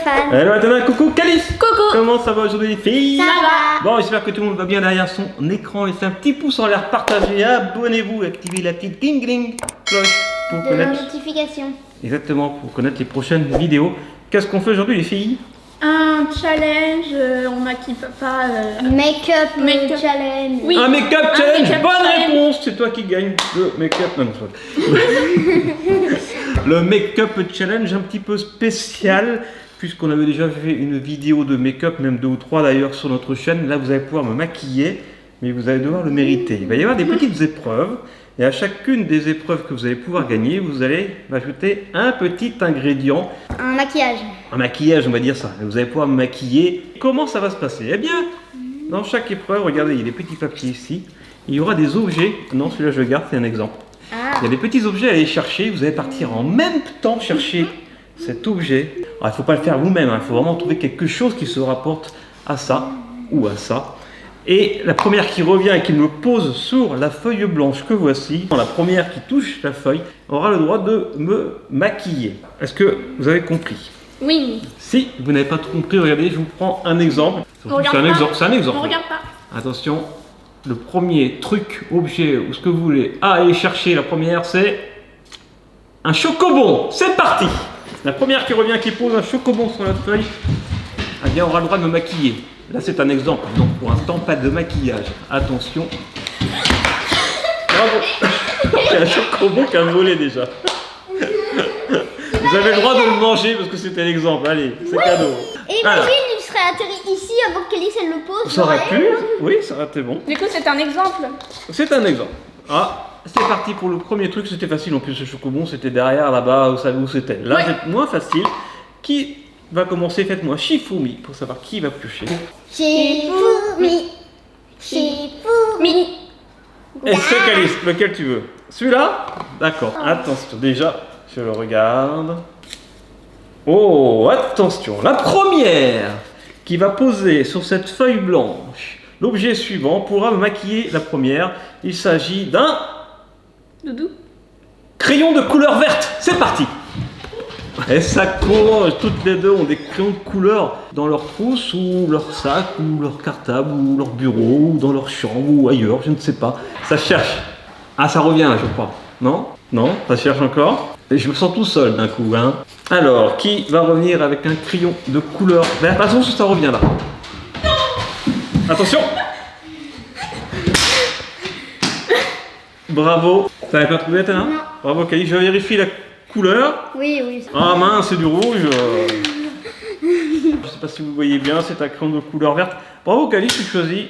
Stéphane. Alors maintenant, coucou Calice. Coucou. Comment ça va aujourd'hui les filles? Ça va. Bon, j'espère que tout le monde va bien derrière son écran. Laissez un petit pouce en l'air, partagez, abonnez-vous, activez la petite ding cloche pour De connaître... notification. Exactement, pour connaître les prochaines vidéos. Qu'est-ce qu'on fait aujourd'hui les filles? Un challenge, on maquille papa. Make-up Make-up. challenge. Oui. Un make-up Un challenge. make-up Bonne challenge. réponse. C'est toi qui gagne le make-up. Non, c'est pas... Le make-up challenge un petit peu spécial, puisqu'on avait déjà fait une vidéo de make-up, même 2 ou 3 d'ailleurs sur notre chaîne. Là, vous allez pouvoir me maquiller, mais vous allez devoir le mériter. Il va y avoir des petites épreuves, et à chacune des épreuves que vous allez pouvoir gagner, vous allez ajouter un petit ingrédient. Un maquillage. Un maquillage, on va dire ça. Vous allez pouvoir me maquiller. Comment ça va se passer? Eh bien, dans chaque épreuve, regardez, il y a des petits papiers ici. Il y aura des objets. Non, celui-là, je le garde, c'est un exemple. Ah. Il y a des petits objets à aller chercher. Vous allez partir en même temps chercher cet objet. Alors, il ne faut pas le faire vous-même. Il faut vraiment trouver quelque chose qui se rapporte à ça ou à ça. Et la première qui revient et qui me pose sur la feuille blanche que voici, la première qui touche la feuille, aura le droit de me maquiller. Est-ce que vous avez compris? Oui. Si vous n'avez pas tout compris, regardez, je vous prends un exemple. On regarde C'est un pas. exemple, c'est un exemple. On regarde pas. Attention, le premier truc, objet ou ce que vous voulez à aller chercher, la première, c'est un chocobon. C'est parti. La première qui revient, qui pose un chocobon sur la feuille, eh bien, aura le droit de me maquiller. Là, c'est un exemple. Donc, pour l'instant, pas de maquillage. Attention. Bravo. Il y a un chocobon qui a volé déjà. Vous avez le droit de le manger parce que c'était l'exemple. Allez, c'est cadeau. Et Voilà. imagine, il serait atterri ici avant qu'Alice elle le pose. Ça aurait j'aurais- pu. Oui, ça aurait été bon. Du coup, c'est un exemple. C'est un exemple. Ah, c'est parti pour le premier truc. C'était facile en plus. Ce chocobon, c'était derrière là-bas. Vous savez où c'était. Là, Ouais. c'est moins facile. Qui va commencer? Faites-moi Shifumi pour savoir qui va piocher. Shifumi. Shifumi. Et c'est Calice, lequel tu veux? Celui-là? D'accord. Attention, déjà, je le regarde. Oh, attention. La première qui va poser sur cette feuille blanche l'objet suivant pourra me maquiller la première. Il s'agit d'un Doudou. crayon de couleur verte. C'est parti. Et ça court, toutes les deux ont des crayons de couleur dans leur trousse ou leur sac ou leur cartable ou leur bureau ou dans leur chambre ou ailleurs, je ne sais pas. Ça cherche. Ah, ça revient là, je crois. Non? Non? Ça cherche encore? Et je me sens tout seul d'un coup, hein. Alors, qui va revenir avec un crayon de couleur verte? Attention, ça revient là. Attention! Bravo. T'avais pas trouvé, Tana? Non. Bravo, Kali. Je vérifie la couleur. Oui, oui. ça- Ah mince, c'est du rouge. Je sais pas si vous voyez bien, c'est un crayon de couleur verte. Bravo Cali, tu choisis.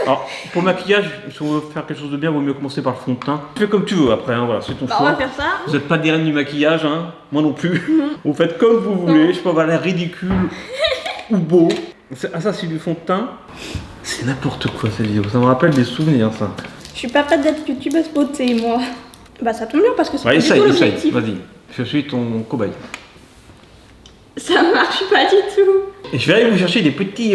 Alors, pour le maquillage, si on veut faire quelque chose de bien, il vaut mieux commencer par le fond de teint. Tu fais comme tu veux après, hein, voilà, c'est ton Bah, on va choix. faire ça. Vous n'êtes pas des reines du maquillage, hein, moi non plus. Vous faites comme vous voulez, je peux avoir l'air ridicule ou beau. Ah ça c'est du fond de teint. C'est n'importe quoi cette vidéo, ça me rappelle des souvenirs ça. Je suis pas prête d'être youtubeuse beauté, moi. Bah, ça tombe bien parce que c'est Ouais, pas du essaye, tout essaye, l'objectif. vas-y, je suis ton cobaye. Ça marche pas du tout. Et je vais aller vous chercher des petits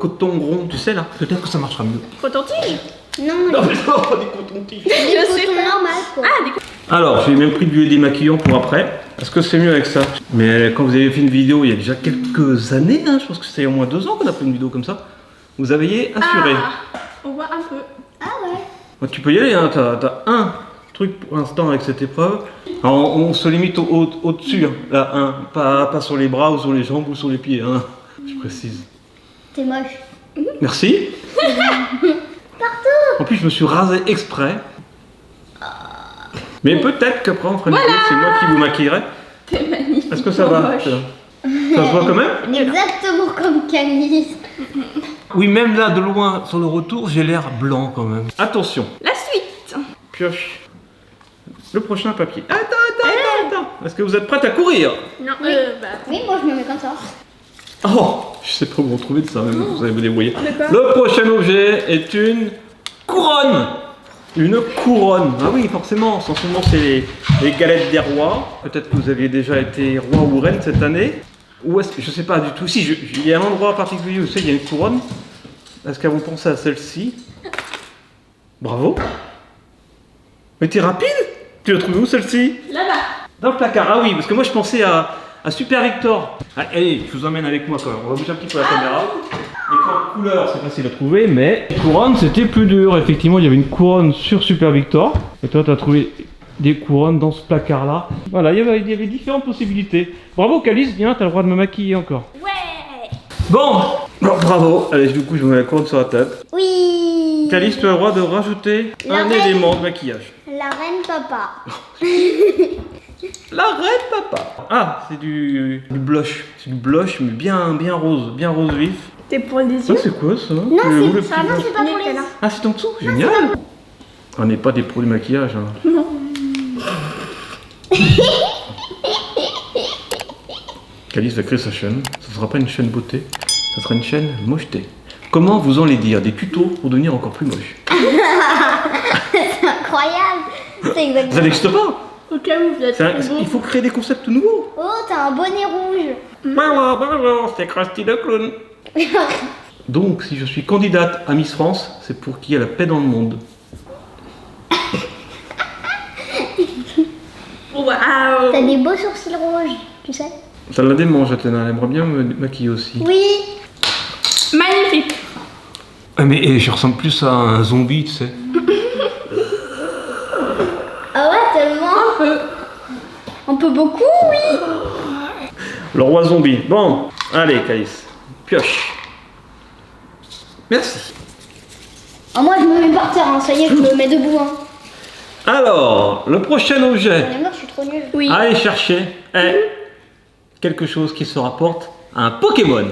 cotons ronds, tu sais là, peut-être que ça marchera mieux. Coton-tige. Non, Non mais non, pas des cotons-tiges. des Je sais cotons pas. normal quoi. Ah, des Alors, j'ai même pris du démaquillant pour après. Est-ce que c'est mieux avec ça? Mais quand vous avez fait une vidéo il y a déjà quelques années, hein, je pense que c'était au moins 2 ans qu'on a fait une vidéo comme ça, vous aviez assuré. Ah, on voit un peu. Ah ouais. Bon, tu peux y aller, hein, t'as un truc pour l'instant avec cette épreuve. Alors, on se limite au-dessus, hein, là, hein, pas sur les bras ou sur les jambes ou sur les pieds, hein, je précise. T'es moche. Merci. Partout. En plus, je me suis rasé exprès. Mais peut-être qu'après, on fera une vidéo, c'est moi qui vous maquillerai. T'es magnifique. Est-ce que ça va? Moche. Ça se voit quand même? Exactement comme Calice. Oui, même là, de loin, sur le retour, j'ai l'air blanc quand même. Attention, La suite. pioche le prochain papier. Attends. Est-ce que vous êtes prête à courir? Non, Oui. bah. Oui, moi je me mets comme ça. Oh, je sais pas où vous retrouver de ça, même, vous allez vous débrouiller. On est pas. Le prochain objet est une couronne. Une couronne. Ah oui, forcément, en ce moment, c'est les galettes des rois. Peut-être que vous aviez déjà été roi ou reine cette année. Ou est-ce que, je sais pas du tout. Si, il y a un endroit particulier où il y a une couronne. Est-ce qu'elles vont penser à celle-ci? Bravo. Mais t'es rapide? Tu l'as trouvée où celle-ci? Là-bas. Dans le placard. Ah oui, parce que moi je pensais à Super Victor. Allez, je vous emmène avec moi quand même. On va bouger un petit peu la caméra. Écran de couleur, c'est facile à trouver, mais couronne, c'était plus dur. Effectivement, il y avait une couronne sur Super Victor. Et toi, tu as trouvé des couronnes dans ce placard-là. Voilà, il y avait différentes possibilités. Bravo, Calice, viens, tu as le droit de me maquiller encore. Ouais. Bon, bravo. Allez, du coup, je vous mets la couronne sur la tête. Oui. Calice, tu as le droit de rajouter La un reine. élément de maquillage. La reine papa. La reine papa. Ah, c'est du blush. C'est du blush, mais bien rose vif. T'es pour les Ça, yeux. c'est quoi ça? Non, Où le c'est petit non, blush c'est pas pour les. là. Ah, c'est en dessous, génial. On n'est pas des pros du maquillage. Hein. Non. Calice va créer sa chaîne. Ça sera pas une chaîne beauté, ça sera une chaîne mocheté. Comment vous allez dire des tutos pour devenir encore plus moche? C'est incroyable. C'est exactement. Ça n'existe pas. Au cas où vous êtes C'est un- trop beau. Il faut créer des concepts nouveaux. Oh, t'as un bonnet rouge. Bonjour, c'est Krusty le clown. Donc, si je suis candidate à Miss France, c'est pour qu'il y ait la paix dans le monde. Waouh. T'as des beaux sourcils rouges, tu sais. Ça la démange, Athéna. Elle aimerait bien me maquiller aussi. Oui. Magnifique. Ah, mais je ressemble plus à un zombie, tu sais. Ah ouais, tellement. On peut beaucoup, oui. Le roi zombie. Bon, allez, Calice. Pioche. Merci. Ah, moi, je me mets par terre, hein. Ça y est, je me mets debout. Hein. Alors, le prochain objet Bien, je suis trop nulle. Oui. à aller chercher est quelque chose qui se rapporte à un Pokémon.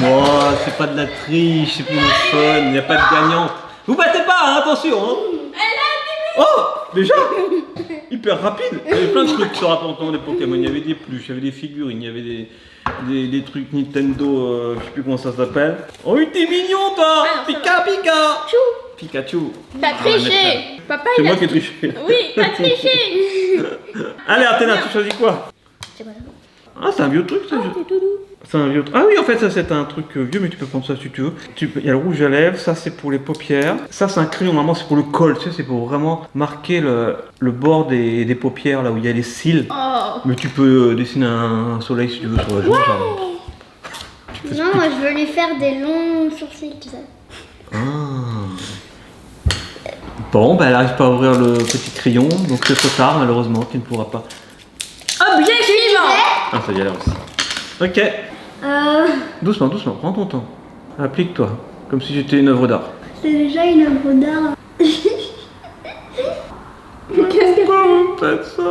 Moi, c'est pas de la triche, c'est pour le fun, il n'y a pas de gagnante. Vous battez pas, hein, attention. Hein. Oh, déjà hyper rapide. Il y avait plein de trucs qui se rapportant des Pokémon. Il y avait des pluches, il y avait des figurines, il y avait des trucs Nintendo, je sais plus comment ça s'appelle. Oh oui, t'es mignon toi. Ah, non, ça Pika Pika Pikachu. T'as triché. Papa, C'est il moi a... qui ai triché. Oui, t'as triché. Allez, Athéna, tu choisis quoi? C'est quoi ça? Ah, c'est un vieux truc, ça. C'est tout doux. C'est un vieux truc. Ah oui, en fait, ça c'est un truc vieux, mais tu peux prendre ça si tu veux. Il y a le rouge à lèvres, ça c'est pour les paupières. Ça c'est un crayon, normalement c'est pour le col, tu sais, c'est pour vraiment marquer le bord des paupières, là où il y a les cils. Oh. Mais tu peux dessiner un soleil si tu veux sur la joue. Non, moi, je veux lui faire des longs sourcils, tu sais. Ah. Bon, bah elle n'arrive pas à ouvrir le petit crayon, donc c'est trop tard, malheureusement, tu ne pourras pas. Objet suivant. Ah, ça y a l'air aussi. Ok. Doucement, doucement, prends ton temps. Applique-toi, comme si j'étais une œuvre d'art. C'est déjà une œuvre d'art. Qu'est-ce que... Pourquoi vous me faites ça?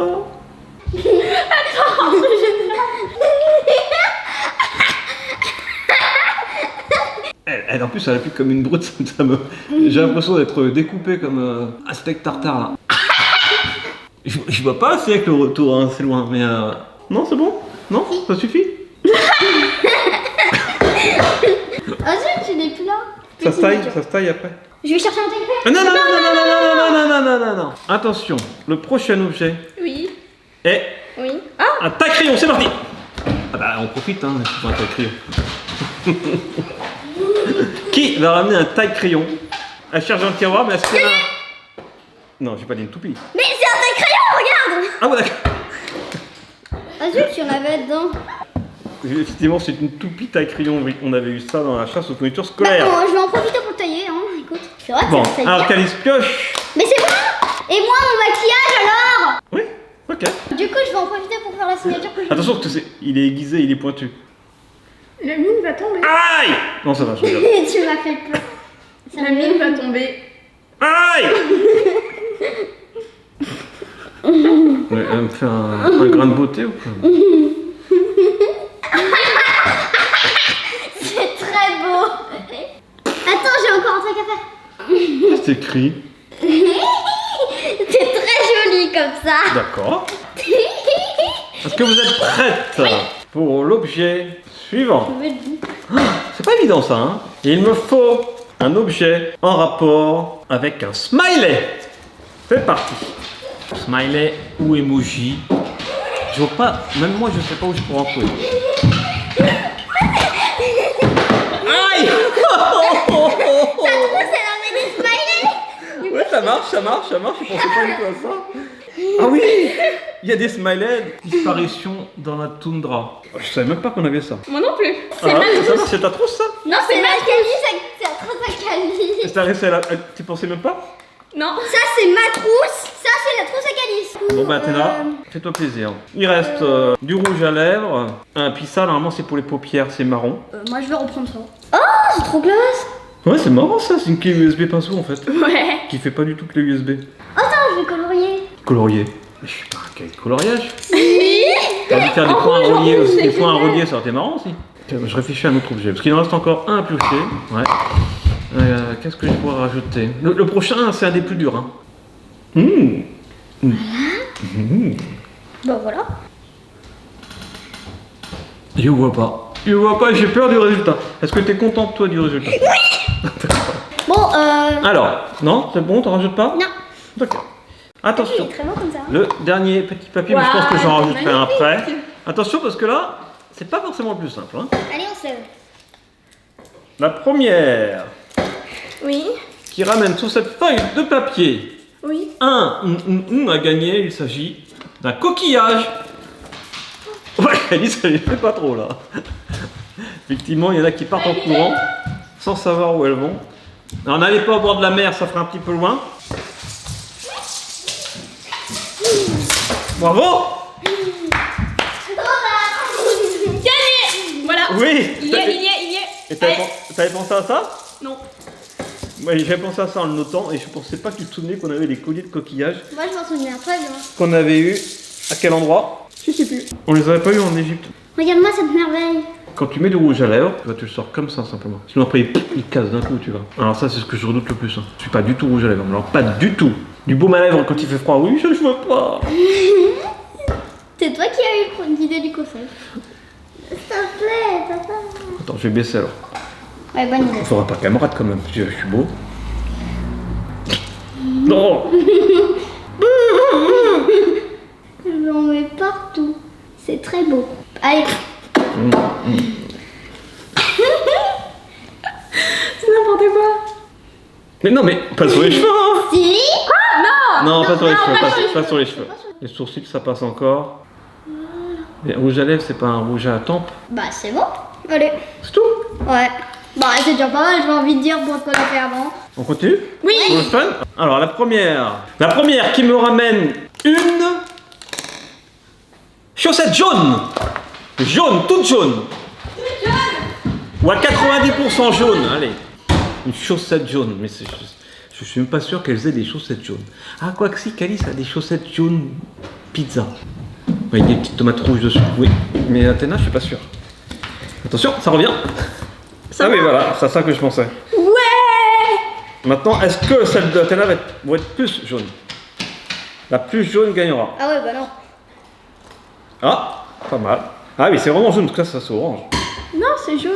Elle, en plus, elle applique comme une brute. J'ai l'impression d'être découpé comme un steak tartare là. Je vois pas assez avec le retour, hein, c'est loin, mais non, c'est bon? Non? Ça suffit? Ah, zut, tu n'es plus là. Ça se taille après. Je vais chercher un téléphone. Ah, non, non, non, non, non, non, non, non, non, non, non. Attention, le prochain objet Oui. est Oui. Ah. un taille-crayon, c'est parti! Ah bah on profite, hein, c'est pas un taille-crayon. Qui va ramener un taille-crayon? Elle cherche dans le tiroir, mais est-ce qu'elle a... Non, j'ai pas dit une toupie. Mais c'est un crayon, regarde. Ah ouais, d'accord. Ah, zut, il y en avait dedans. Effectivement, c'est une toupie taille-crayon. Oui, on avait eu ça dans la chasse aux fournitures Bah, scolaires. je vais en profiter pour le tailler, hein. Écoute. C'est vrai que Bon, ça taille alors bien. Calice pioche. Mais c'est moi. Et moi, mon maquillage alors. Oui, ok. Du coup, je vais en profiter pour faire la signature que je Attention, parce que il est aiguisé, il est pointu. La mine va tomber. Aïe! Non, ça va, je regarde. Tu m'as fait peur. La mine va tomber. Aïe! Ouais, elle me fait un grain de beauté ou quoi? C'est très beau. Attends, j'ai encore un truc à faire. C'est écrit. C'est très joli comme ça. D'accord. Est-ce que vous êtes prête pour l'objet suivant? C'est pas évident ça, hein? Il me faut un objet en rapport avec un smiley. C'est parti. Smiley ou emoji. Je vois pas, même moi je sais pas où je pourrais en trouver. Aïe! Ça trouve, c'est la des smileys. Ouais, ça marche, je pensais pas du tout à ça. Ah oui, il y a des smileys, disparition dans la toundra. Je savais même pas qu'on avait ça. Moi non plus. Ah, c'est ta trousse ça? Non, c'est Macali, c'est la trousse à Calice. C'est resté là, tu pensais même pas? Non. Ça, c'est ma trousse. Ça, c'est la trousse à Calice. Bon bah Athéna, fais-toi plaisir. Il reste du rouge à lèvres, puis ça normalement c'est pour les paupières, c'est marron. Moi, je vais reprendre ça. Oh, c'est trop classe. Ouais c'est marrant ça, c'est une clé USB pinceau en fait. Ouais. Qui fait pas du tout clé USB. Attends, je vais colorier. Colorier. Je suis pas un coloriage. T'as dû faire des points à relier aussi. Des points à relier, ça aurait été marrant aussi. Tiens, je réfléchis à un autre objet, parce qu'il en reste encore un à piocher. Ouais. Qu'est-ce que je pourrais rajouter? Le prochain, c'est un des plus durs. Hein. Bah voilà. Je vois pas. Je vois pas, j'ai peur du résultat. Est-ce que t'es contente toi du résultat? Bon, Alors, non, c'est bon, t'en rajoutes pas? non. D'accord. Il Attention. est très beau comme ça. Le dernier petit papier, mais je pense que j'en rajouterai un après. Attention parce que là, c'est pas forcément le plus simple. Hein. Allez, on se lève. La première Oui. qui ramène sur cette feuille de papier Oui. à gagner, il s'agit d'un coquillage. Ouais, Alice, elle ne fait pas trop là. Effectivement, il y en a qui partent en courant sans savoir où elles vont. Alors n'allez pas au bord de la mer, ça fera un petit peu loin. Bravo! Gagné. Voilà. Oui! Il y est. Et Allez. t'avais pensé à ça? Non. Oui, j'avais pensé à ça en le notant et je pensais pas que tu te souvenais qu'on avait des colliers de coquillages Moi, je m'en souviens très bien. qu'on avait eu à quel endroit? Je sais plus. On les avait pas eu en Égypte. Regarde-moi cette merveille. Quand tu mets du rouge à lèvres, tu le sors comme ça simplement. Sinon après il casse d'un coup, tu vois. Alors ça c'est ce que je redoute le plus. Hein. Je suis pas du tout rouge à lèvres. Alors pas du tout. Du baume à lèvres quand il fait froid, oui, je veux pas. C'est toi qui as eu l'idée du conseil. S'il te plaît, papa. Attends, je vais baisser alors. Ouais, bonne idée. Il faudra pas camarade quand même. Je suis beau. Non. J'en mets partout. C'est très beau. Allez. C'est n'importe quoi. Mais non, mais pas sur les cheveux. Hein. Si. Non, pas sur les cheveux. pas sur les Pas sur les cheveux. Les sourcils, ça passe encore. Mais rouge à lèvres, c'est pas un rouge à tempe. Bah, c'est bon. Allez. C'est tout. Ouais. Bah, c'est déjà pas mal, j'ai envie de dire, pour ce qu'on a fait avant. On continue? Oui. Pour le fun? Alors la première qui me ramène une chaussette jaune. Jaune, toute jaune. Ou à 90% jaune, allez. Une chaussette jaune, mais je suis même pas sûr qu'elles aient des chaussettes jaunes. Ah, quoi que si, Calice a des chaussettes jaunes pizza. Oui, il y a des petites tomates rouges dessus, oui. Mais Athéna, je suis pas sûr. Attention, ça revient. Ah oui, voilà, c'est à ça que je pensais. Ouais. Maintenant, est-ce que celle d'Athéna va être plus jaune? La plus jaune gagnera. Ah ouais, bah non. Ah, pas mal. Ah oui, c'est vraiment jaune, parce que ça c'est orange. Non, c'est jaune.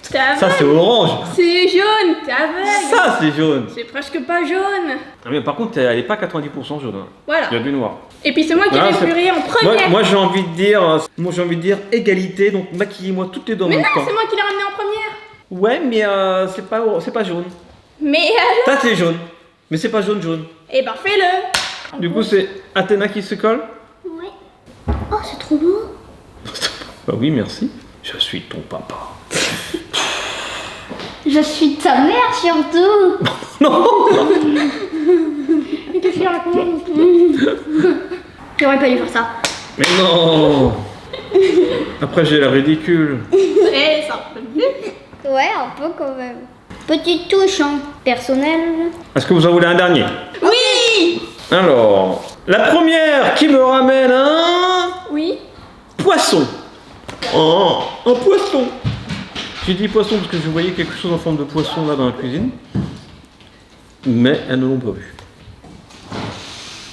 T'es aveugle. Ça c'est orange. C'est jaune. T'es aveugle. Ça c'est jaune. C'est presque pas jaune. Ah, mais par contre, elle est pas 90% jaune. Hein. Voilà. Il y a du noir. Et puis c'est moi qui Ah, vais c'est- pleurer en premier. Moi j'ai envie de dire égalité, donc maquillez-moi toutes les deux en Mais même non, temps. c'est moi qui l'ai ramené en première. Ouais, mais c'est pas jaune. Mais alors. Ça c'est jaune, mais c'est pas jaune. Eh ben fais-le. Du coup, c'est Athéna qui se colle. Ouais. Oh, c'est trop beau. Bah oui, merci. Je suis ton papa. Je suis ta mère surtout. Non. Mais qu'est-ce qu'il raconte? J'aurais pas dû faire ça. Mais non. Après j'ai la ridicule. Eh, ça. Ouais, un peu quand même. Petite touche, hein, personnelle. Est-ce que vous en voulez un dernier? Oui. Alors, la première qui me ramène un Oui. poisson. Oh, un poisson. J'ai dit poisson parce que je voyais quelque chose en forme de poisson là dans la cuisine. Mais elles ne l'ont pas vu.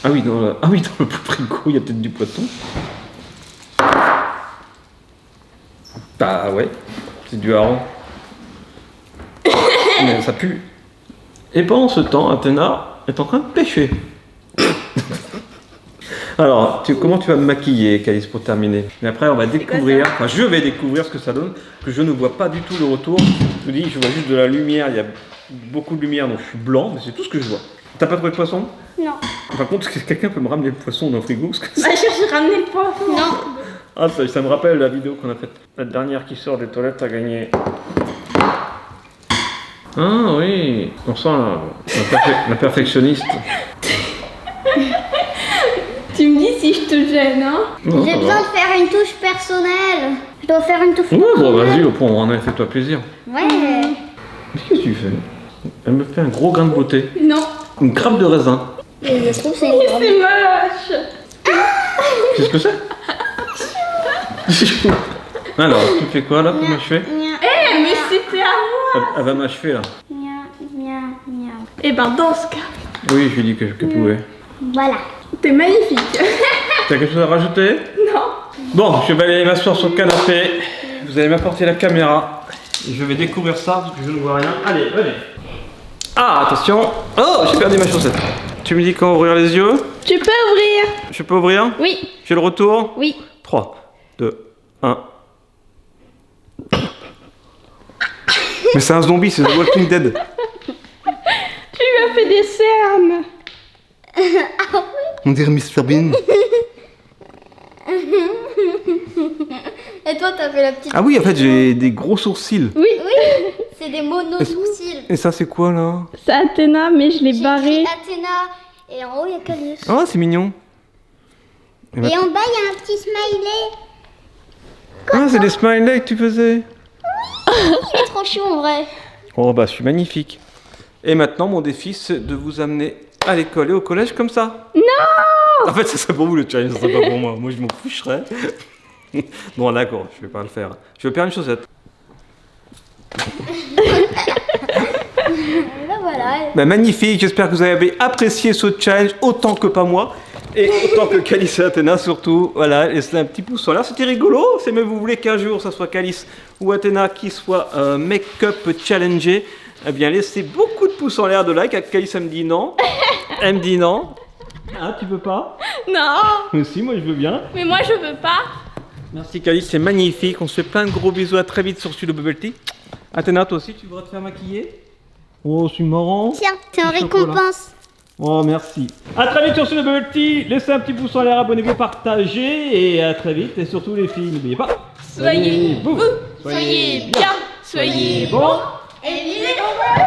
Ah oui, dans le frigo, il y a peut-être du poisson. Bah ouais, c'est du hareng. Mais ça pue. Et pendant ce temps, Athéna est en train de pêcher. Alors, comment tu vas me maquiller, Calice, pour terminer? Mais après, on va découvrir, enfin, je vais découvrir ce que ça donne, que je ne vois pas du tout le retour. Je vous dis, je vois juste de la lumière, il y a beaucoup de lumière, donc je suis blanc, mais c'est tout ce que je vois. T'as pas trouvé de poisson? Non. Par contre, est-ce que quelqu'un peut me ramener le poisson dans le frigo? Parce que Bah, j'ai ramené le poisson. Non. ah, ça me rappelle la vidéo qu'on a faite. La dernière qui sort des toilettes a gagné. Ah oui, on sent la perfectionniste. Tu me dis si je te gêne, hein? Non, J'ai ça besoin va. de faire une touche personnelle. Je dois faire une touche Ouais, bon, personnelle. vas-y, au point, on en a fais-toi plaisir. Ouais. Qu'est-ce que tu fais? Elle me fait un gros grain de beauté. Non. Une grappe de raisin. Et je trouve que c'est une grande. C'est moche. Qu'est-ce que c'est? Alors, tu fais quoi là pour m'achever? Eh, mais c'était à moi. Elle va m'achever là. Eh ben, dans ce cas, Oui, je lui ai dit qu'elle pouvait. Voilà. t'es magnifique. T'as quelque chose à rajouter? Non. Bon, je vais aller m'asseoir sur le canapé. Vous allez m'apporter la caméra. Et je vais découvrir ça parce que je ne vois rien. Allez, venez. Ah, attention. Oh, j'ai perdu ma chaussette. Tu me dis quand ouvrir les yeux? Tu peux ouvrir. Je peux ouvrir? Oui. J'ai le retour? Oui. 3, 2, 1. Mais c'est un zombie, c'est The Walking Dead. Tu lui as fait des cernes. On dirait Mr Bean. Et toi, t'as fait la petite. Ah oui, en fait, j'ai des gros sourcils. Oui. Oui, c'est des mono-sourcils. Et ça, c'est quoi là? C'est Athéna, mais je l'ai J'ai barré. écrit Athéna. Et en haut, il y a Calus. Ah, c'est mignon. Et en bas, il y a un petit smiley. Ah, c'est des smileys que tu faisais. Il est trop chou en vrai. Oh, bah, je suis magnifique. Et maintenant, mon défi, c'est de vous amener à l'école et au collège comme ça. Non! En fait, ça serait pour vous le challenge, ça serait pas pour moi. Moi, je m'en ficherais. Bon, d'accord, je vais pas le faire. Je vais perdre une chaussette. Et ben voilà. Bah, magnifique, j'espère que vous avez apprécié ce challenge autant que pas moi. Et autant que Calice et Athéna surtout. Voilà, laissez un petit pouce en l'air. C'était rigolo. Si même vous voulez qu'un jour ça soit Calice ou Athéna qui soit make-up challengé, eh bien laissez beaucoup de pouces en l'air, de like. Calice elle me dit non. Elle me dit non. Ah, tu veux pas? Non. Mais si, moi je veux bien. Mais moi, je veux pas. Merci Calice, c'est magnifique. On se fait plein de gros bisous. À très vite sur Studio Bubble Tea. Athéna, toi aussi, tu voudrais te faire maquiller? Oh, c'est marrant. Tiens, c'est en Du chocolat. récompense. Oh, merci. À très vite sur Studio Bubble Tea. Laissez un petit pouce en l'air, abonnez-vous, partagez. Et à très vite. Et surtout, les filles, n'oubliez pas. Soyez vous. Soyez bien. Soyez bon. Et vivez bon.